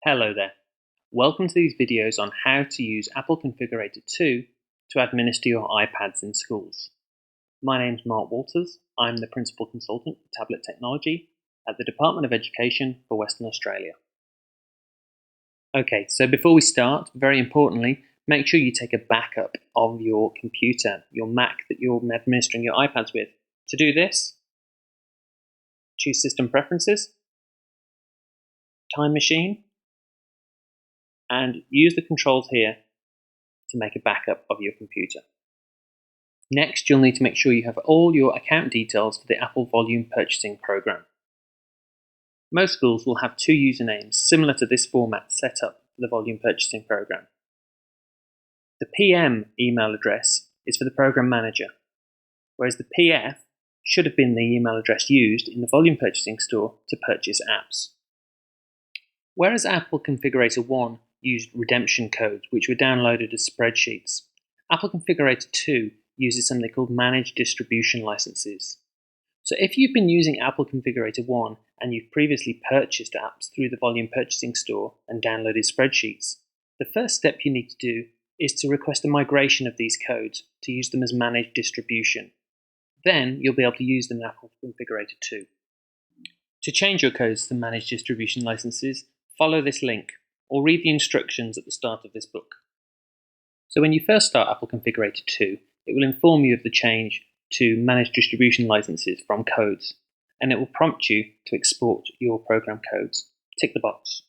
Hello there. Welcome to these videos on how to use Apple Configurator 2 to administer your iPads in schools. My name is Mark Walters. I'm the Principal Consultant for Tablet Technology at the Department of Education for Western Australia. Okay, so before we start, very importantly, make sure you take a backup of your computer, your Mac that you're administering your iPads with. To do this, choose System Preferences, Time Machine, and use the controls here to make a backup of your computer. Next, you'll need to make sure you have all your account details for the Apple Volume Purchasing Program. Most schools will have two usernames similar to this format set up for the Volume Purchasing Program. The PM email address is for the Program Manager, whereas the PF should have been the email address used in the Volume Purchasing Store to purchase apps. Whereas Apple Configurator 1 used redemption codes, which were downloaded as spreadsheets, Apple Configurator 2 uses something called Managed Distribution Licenses. So if you've been using Apple Configurator 1 and you've previously purchased apps through the Volume Purchasing Store and downloaded spreadsheets, the first step you need to do is to request a migration of these codes to use them as managed distribution. Then you'll be able to use them in Apple Configurator 2. To change your codes to managed distribution licenses, follow this link or read the instructions at the start of this book. So when you first start Apple Configurator 2, it will inform you of the change to managed distribution licenses from codes, and it will prompt you to export your program codes. Tick the box.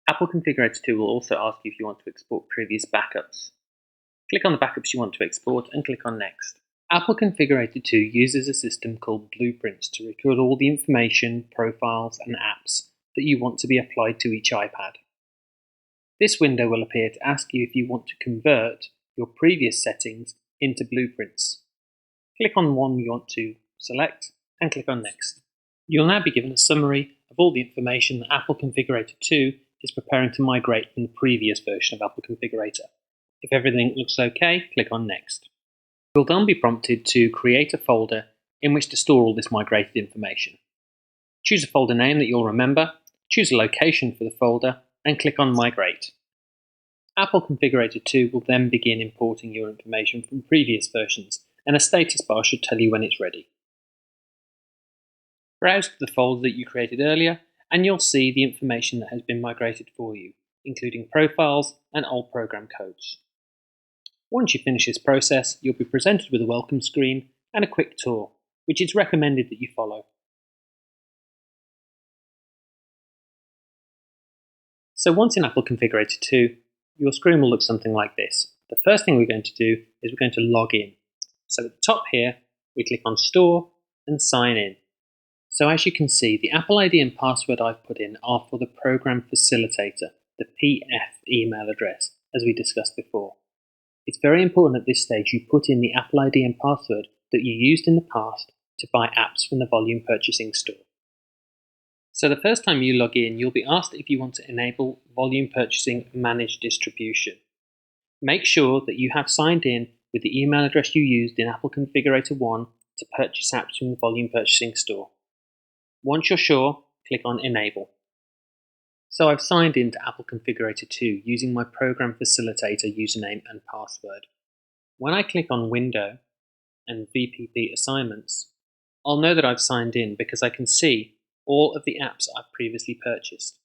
Apple Configurator 2 will also ask you if you want to export previous backups. Click on the backups you want to export and click on Next. Apple Configurator 2 uses a system called Blueprints to record all the information, profiles, and apps that you want to be applied to each iPad. This window will appear to ask you if you want to convert your previous settings into blueprints. Click on one you want to select and click on Next. You'll now be given a summary of all the information that Apple Configurator 2 is preparing to migrate from the previous version of Apple Configurator. If everything looks okay, click on Next. You'll then be prompted to create a folder in which to store all this migrated information. Choose a folder name that you'll remember, choose a location for the folder, and click on Migrate. Apple Configurator 2 will then begin importing your information from previous versions, and a status bar should tell you when it's ready. Browse to the folder that you created earlier, and you'll see the information that has been migrated for you, including profiles and old program codes. Once you finish this process, you'll be presented with a welcome screen and a quick tour, which is recommended that you follow. So once in Apple Configurator 2, your screen will look something like this. The first thing we're going to do is we're going to log in. So at the top here, we click on Store and Sign In. So as you can see, the Apple ID and password I've put in are for the Program Facilitator, the PF email address, as we discussed before. It's very important at this stage you put in the Apple ID and password that you used in the past to buy apps from the Volume Purchasing Store. So the first time you log in, you'll be asked if you want to enable Volume Purchasing Managed Distribution. Make sure that you have signed in with the email address you used in Apple Configurator 1 to purchase apps from the Volume Purchasing Store. Once you're sure, click on Enable. So I've signed in to Apple Configurator 2 using my Program Facilitator username and password. When I click on Window and VPP Assignments, I'll know that I've signed in because I can see all of the apps I've previously purchased.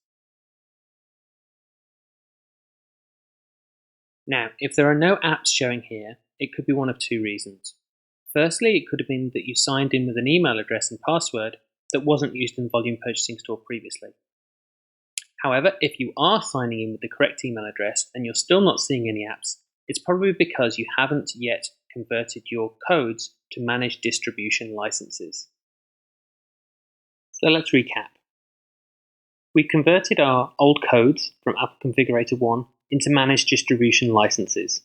Now, if there are no apps showing here, it could be one of two reasons. Firstly, it could have been that you signed in with an email address and password that wasn't used in the Volume Purchasing Store previously. However, if you are signing in with the correct email address and you're still not seeing any apps, it's probably because you haven't yet converted your codes to managed distribution licenses. So let's recap. We converted our old codes from Apple Configurator 1 into managed distribution licenses.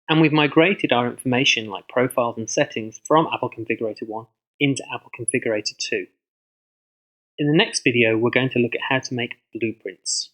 And we've migrated our information like profiles and settings from Apple Configurator 1 into Apple Configurator 2. In the next video, we're going to look at how to make blueprints.